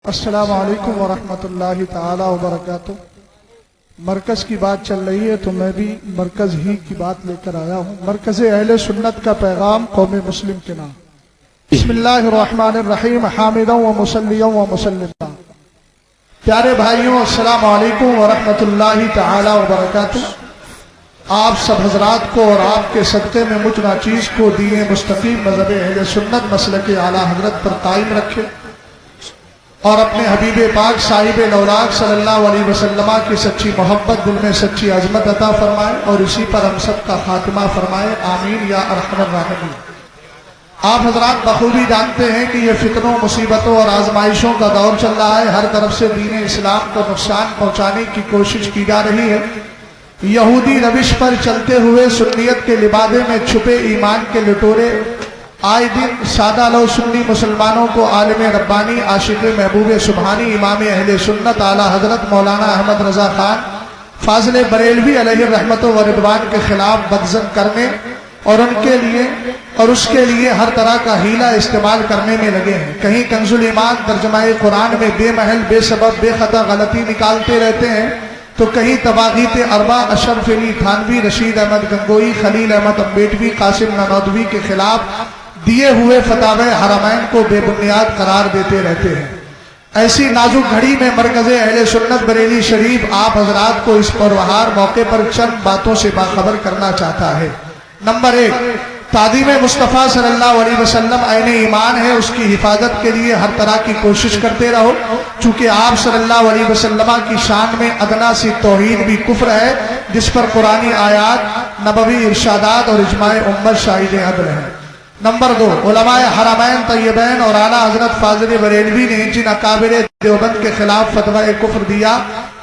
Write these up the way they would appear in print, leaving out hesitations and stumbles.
السلام علیکم ورحمۃ اللہ تعالی وبرکاتہ۔ مرکز کی بات چل رہی ہے تو میں بھی مرکز ہی کی بات لے کر آیا ہوں۔ مرکز اہل سنت کا پیغام قوم مسلم کے نام۔ بسم اللہ الرحمن الرحیم، حامدا و مسلیا و مسلما۔ پیارے بھائیوں، السلام علیکم ورحمۃ اللہ تعالی وبرکاتہ۔ آپ سب حضرات کو اور آپ کے صدقے میں مجھ ناچیز کو دین مستقیم مذہب اہل سنت مسلک اعلیٰ حضرت پر قائم رکھے اور اپنے حبیب پاک صاحب لولاک صلی اللہ علیہ وسلم کی سچی محبت دل میں سچی عظمت عطا فرمائے اور اسی پر ہم سب کا خاتمہ فرمائے، آمین یا ارحم الراحمین۔ آپ حضرات بخوبی جانتے ہیں کہ یہ فتنوں، مصیبتوں اور آزمائشوں کا دور چل رہا ہے۔ ہر طرف سے دین اسلام کو نقصان پہنچانے کی کوشش کی جا رہی ہے۔ یہودی روش پر چلتے ہوئے سنیت کے لبادے میں چھپے ایمان کے لٹورے آئے دن سادہ لو سنی مسلمانوں کو عالم ربانی، عاشق محبوب سبحانی، امام اہل سنت اعلیٰ حضرت مولانا احمد رضا خان فاضل بریلوی علیہ رحمت و رضوان کے خلاف بدظن کرنے اور ان کے لیے اور اس کے لیے ہر طرح کا حیلہ استعمال کرنے میں لگے ہیں۔ کہیں کنز الایمان ترجمہ قرآن میں بے محل، بے سبب، بے خطا غلطی نکالتے رہتے ہیں تو کہیں تواغیت اربع، اشرف علی تھانوی، رشید احمد گنگوئی، خلیل احمد امبیڈوی، قاسم نانوتوی کے خلاف دیے ہوئے فتاوی حرمین کو بے بنیاد قرار دیتے رہتے ہیں۔ ایسی نازک گھڑی میں مرکز اہل سنت بریلی شریف آپ حضرات کو اس پربہار موقع پر چند باتوں سے باخبر کرنا چاہتا ہے۔ نمبر 1، تعظیم مصطفیٰ صلی اللہ علیہ وسلم عین ایمان ہے، اس کی حفاظت کے لیے ہر طرح کی کوشش کرتے رہو، چونکہ آپ صلی اللہ علیہ وسلم کی شان میں ادنا سی توحید بھی کفر ہے، جس پر قرآنی آیات، نبوی ارشادات اور اجماع امت شاہد عدل ہیں۔ نمبر 2، علماء حرمین طیبین اور اعلیٰ حضرت فاضل بریلوی نے جن اکابر دیوبند کے خلاف فتوی کفر دیا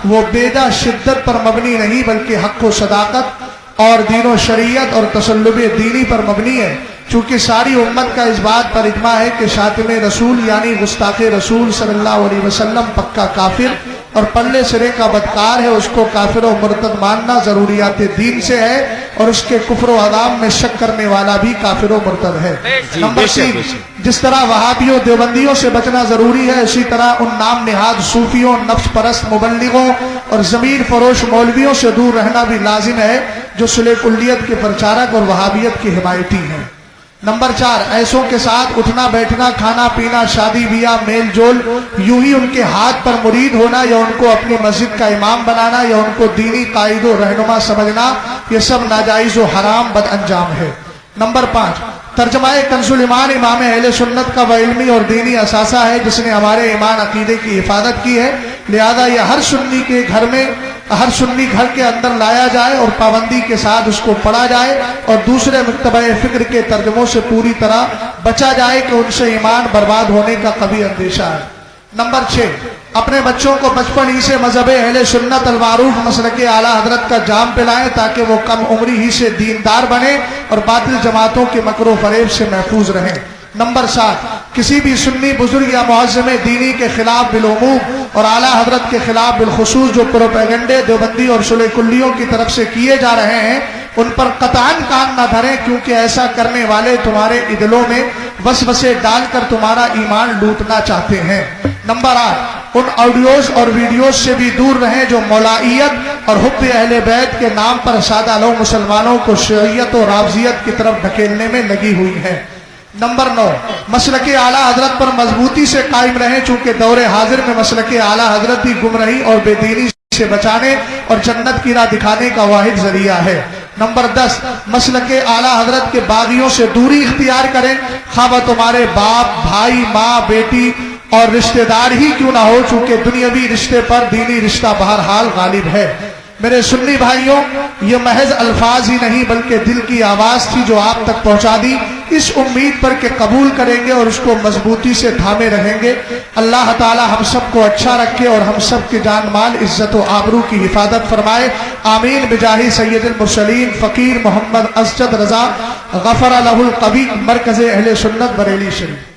وہ بیجا شدت پر مبنی نہیں بلکہ حق و صداقت اور دین و شریعت اور تسلب دینی پر مبنی ہے، چونکہ ساری امت کا اس بات پر اجماع ہے کہ شاتم رسول یعنی گستاخ رسول صلی اللہ علیہ وسلم پکا کافر اور پلے سرے کا بدکار ہے، اس کو کافر و مرتد ماننا ضروریات دین سے ہے اور اس کے کفر و عذاب میں شک کرنے والا بھی کافر و مرتد ہے۔ نمبر 3، جس طرح وہابیوں دیوبندیوں سے بچنا ضروری ہے، اسی طرح ان نام نہاد صوفیوں، نفس پرست مبلغوں اور ضمیر فروش مولویوں سے دور رہنا بھی لازم ہے جو صلح کلیت کے پرچارک اور وہابیت کی حمایتی ہیں۔ نمبر 4، ایسوں کے ساتھ اٹھنا بیٹھنا، کھانا پینا، شادی بیاہ، میل جول، یوں ہی ان کے ہاتھ پر مرید ہونا یا ان کو اپنی مسجد کا امام بنانا یا ان کو دینی قائد و رہنما سمجھنا، یہ سب ناجائز و حرام بد انجام ہے۔ نمبر 5، ترجمہ کنز الایمان امام اہل سنت کا وہ علمی اور دینی اثاثہ ہے جس نے ہمارے ایمان عقیدے کی حفاظت کی ہے، لہذا یہ ہر سنی کے گھر میں، ہر سنی گھر کے اندر لایا جائے اور پابندی کے ساتھ اس کو پڑھا جائے اور دوسرے مکتبہ فکر کے ترجموں سے پوری طرح بچا جائے کہ ان سے ایمان برباد ہونے کا کبھی اندیشہ ہے۔ نمبر 6، اپنے بچوں کو بچپن ہی سے مذہب اہل سنت المعروف مسلک اعلیٰ حضرت کا جام پلائیں تاکہ وہ کم عمری ہی سے دیندار بنے اور باطل جماعتوں کے مکر و فریب سے محفوظ رہیں۔ نمبر 7، کسی بھی سنی بزرگ یا معظم دینی کے خلاف بالعموم اور اعلیٰ حضرت کے خلاف بالخصوص جو پروپیگنڈے دیوبندی اور صلح کلیوں کی طرف سے کیے جا رہے ہیں ان پر قطعاً کان نہ دھریں، کیونکہ ایسا کرنے والے تمہارے دلوں میں وسوسے ڈال کر تمہارا ایمان لوٹنا چاہتے ہیں۔ نمبر 8، ان آڈیوز اور ویڈیوز سے بھی دور رہیں جو مولائیت اور حب اہل بیت کے نام پر سادہ لو مسلمانوں کو شیعیت و رافضیت کی طرف دھکیلنے میں لگی ہوئی ہیں۔ نمبر 9، مسلک اعلیٰ حضرت پر مضبوطی سے قائم رہیں، چونکہ دور حاضر میں مسلک اعلیٰ حضرت بھی گمراہی اور بے دینی سے بچانے اور جنت کی راہ دکھانے کا واحد ذریعہ ہے۔ نمبر 10، مسلک اعلیٰ حضرت کے باغیوں سے دوری اختیار کریں، خواہ تمہارے باپ، بھائی، ماں، بیٹی اور رشتہ دار ہی کیوں نہ ہو، چونکہ دنیاوی رشتے پر دینی رشتہ بہرحال غالب ہے۔ میرے سنی بھائیوں، یہ محض الفاظ ہی نہیں بلکہ دل کی آواز تھی جو آپ تک پہنچا دی، اس امید پر کہ قبول کریں گے اور اس کو مضبوطی سے تھامے رہیں گے۔ اللہ تعالی ہم سب کو اچھا رکھے اور ہم سب کے جان مال، عزت و آبرو کی حفاظت فرمائے، آمین بجاہ سید المرسلین فقیر محمد اسجد رضا غفر لہ القبیح، مرکز اہل سنت بریلی شریف۔